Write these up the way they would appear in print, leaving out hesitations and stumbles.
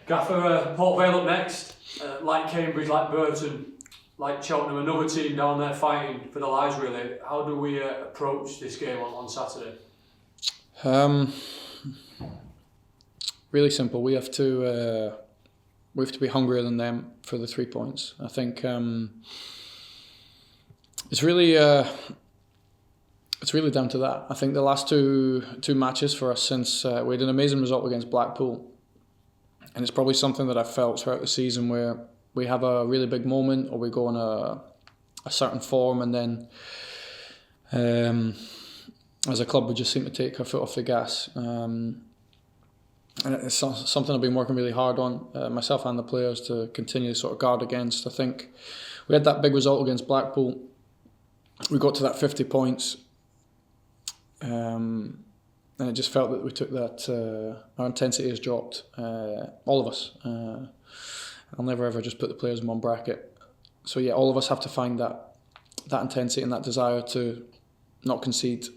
Gaffer, Port Vale up next, like Cambridge, like Burton, like Cheltenham, another team down there fighting for their lives really. How do we approach this game on Saturday? Really simple. We have to be hungrier than them for the 3 points. I think it's really down to that. I think the last two matches for us since we had an amazing result against Blackpool, and it's probably something that I've felt throughout the season where we have a really big moment or we go on a certain form, and then as a club we just seem to take our foot off the gas. And it's something I've been working really hard on, myself and the players, to continue to sort of guard against. I think we had that big result against Blackpool. We got to that 50 points, and it just felt that we took that, our intensity has dropped, all of us. I'll never ever just put the players in one bracket. So yeah, all of us have to find that intensity and that desire to not concede,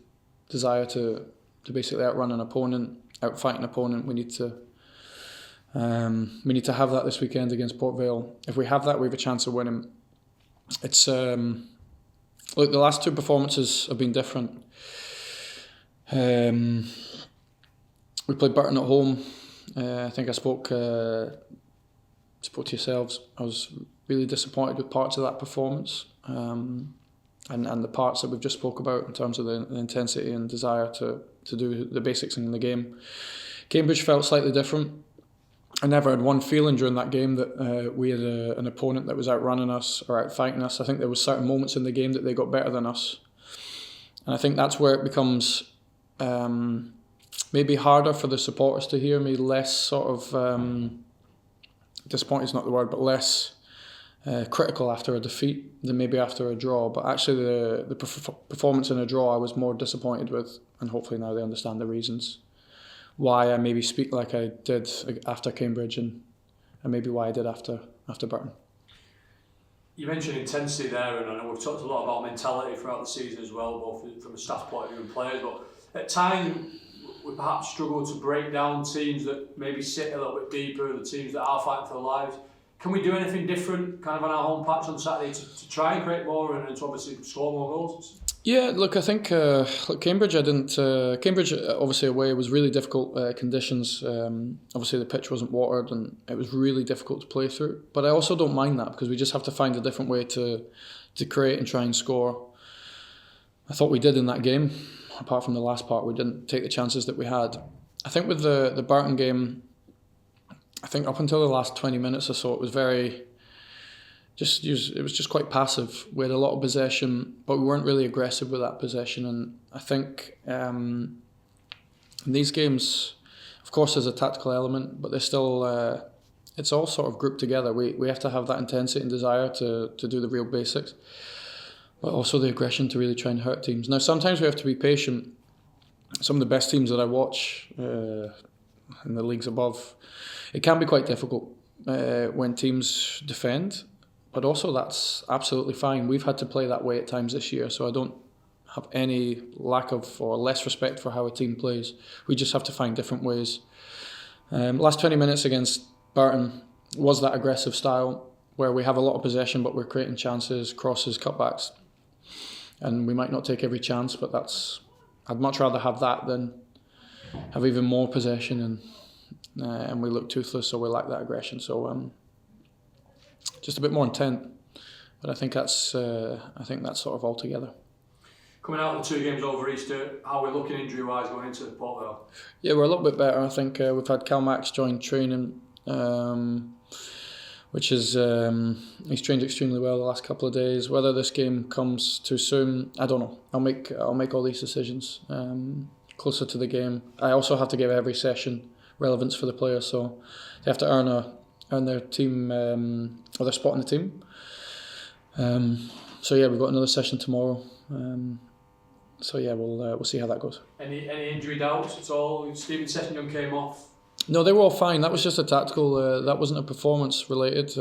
desire to basically outrun an opponent, outfight an opponent. We need to have that this weekend against Port Vale. If we have that, we have a chance of winning. It's look, the last two performances have been different. We played Burton at home. I think I spoke to yourselves. I was really disappointed with parts of that performance, and the parts that we've just spoke about in terms of the intensity and desire to do the basics in the game. Cambridge felt slightly different. I never had one feeling during that game that we had an opponent that was outrunning us or outfighting us. I think there was certain moments in the game that they got better than us, and I think that's where it becomes maybe harder for the supporters to hear me, less sort of disappointed is not the word, but less critical after a defeat than maybe after a draw. But actually the performance in a draw I was more disappointed with, and hopefully now they understand the reasons why I maybe speak like I did after Cambridge, and maybe why I did after Burton. You mentioned intensity there, and I know we've talked a lot about mentality throughout the season as well, both from a staff point of view and players, but at times we perhaps struggle to break down teams that maybe sit a little bit deeper, the teams that are fighting for their lives. Can we do anything different kind of on our home patch on Saturday to try and create more and to obviously score more goals? Yeah, look, I think Cambridge, Cambridge obviously away was really difficult conditions. Obviously the pitch wasn't watered and it was really difficult to play through. But I also don't mind that, because we just have to find a different way to create and try and score. I thought we did in that game. Apart from the last part, we didn't take the chances that we had. I think with the Burton game, I think up until the last 20 minutes or so, it was just quite passive. We had a lot of possession, but we weren't really aggressive with that possession. And I think in these games, of course, there's a tactical element, but there's still it's all sort of grouped together. We have to have that intensity and desire to do the real basics, but also the aggression to really try and hurt teams. Now, sometimes we have to be patient. Some of the best teams that I watch in the leagues above, it can be quite difficult when teams defend, but also that's absolutely fine. We've had to play that way at times this year, so I don't have any lack of or less respect for how a team plays. We just have to find different ways. Last 20 minutes against Burton was that aggressive style where we have a lot of possession, but we're creating chances, crosses, cutbacks. And we might not take every chance, but I'd much rather have that than have even more possession and we look toothless, or we lack that aggression. So just a bit more intent, but I think that's sort of all together. Coming out of the two games over Easter, how are we looking injury-wise going into Port Vale? Yeah, we're a little bit better. I think we've had Cal Max join training, which is he's trained extremely well the last couple of days. Whether this game comes too soon, I don't know. I'll make all these decisions closer to the game. I also have to give every session relevance for the players, so they have to earn their team or their spot in the team. So yeah, we've got another session tomorrow. So yeah, we'll see how that goes. Any injury doubts at all? Stephen Sessignon came off. No, they were all fine. That was just a tactical. That wasn't a performance related.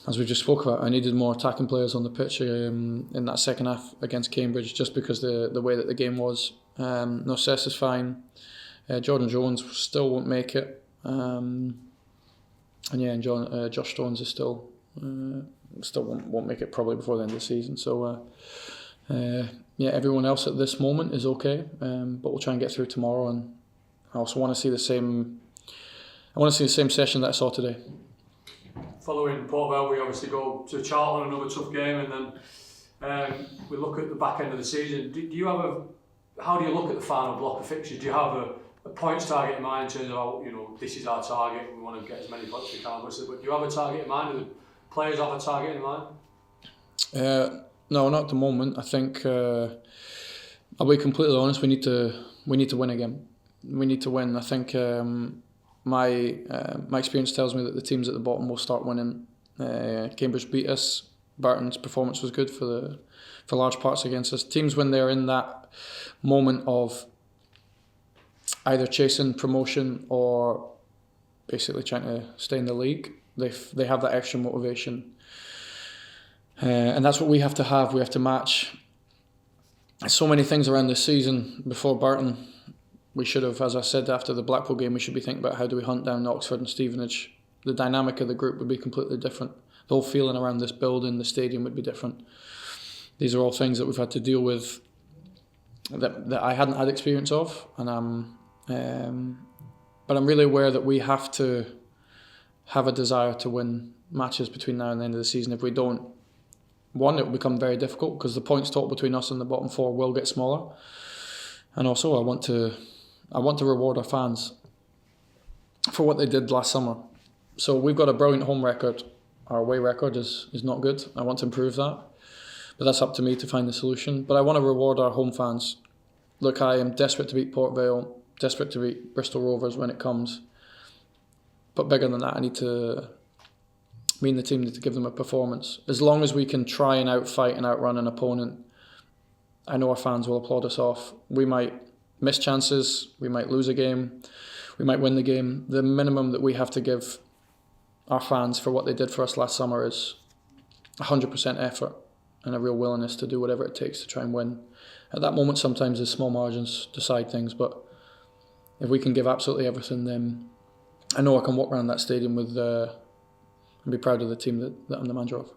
As we just spoke about, I needed more attacking players on the pitch in that second half against Cambridge, just because the way that the game was. No, Sess is fine. Jordan Jones still won't make it. And yeah, and Josh Stones is still won't make it probably before the end of the season. So yeah, everyone else at this moment is okay, but we'll try and get through tomorrow. And I also want to see the same. I want to see the same session that I saw today. Following Port Vale, we obviously go to Charlton, another tough game, and then we look at the back end of the season. How do you look at the final block of fixtures? Do you have a points target in mind in terms of, this is our target, we want to get as many points as we can, obviously, but do you have a target in mind? Do the players have a target in mind? No, not at the moment. I think, I'll be completely honest, we need to win again. We need to win. I think my experience tells me that the teams at the bottom will start winning. Cambridge beat us. Barton's performance was good for large parts against us. Teams, when they're in that moment of either chasing promotion or basically trying to stay in the league, they have that extra motivation. And that's what we have to have. We have to match so many things around this season. Before Barton, we should have, as I said after the Blackpool game, we should be thinking about how do we hunt down Oxford and Stevenage. The dynamic of the group would be completely different. The whole feeling around this building, the stadium would be different. These are all things that we've had to deal with that I hadn't had experience of, and but I'm really aware that we have to have a desire to win matches between now and the end of the season. If we don't, one, it will become very difficult because the points total between us and the bottom four will get smaller. And also, I want to reward our fans for what they did last summer. So we've got a brilliant home record. Our away record is not good. I want to improve that. But that's up to me to find the solution. But I want to reward our home fans. Look, I am desperate to beat Port Vale, desperate to beat Bristol Rovers when it comes. But bigger than that, me and the team need to give them a performance. As long as we can try and outfight and outrun an opponent, I know our fans will applaud us off. We might miss chances, we might lose a game, we might win the game. The minimum that we have to give our fans for what they did for us last summer is 100% effort and a real willingness to do whatever it takes to try and win. At that moment, sometimes the small margins decide things, but if we can give absolutely everything, then I know I can walk around that stadium with and be proud of the team that I'm the manager of.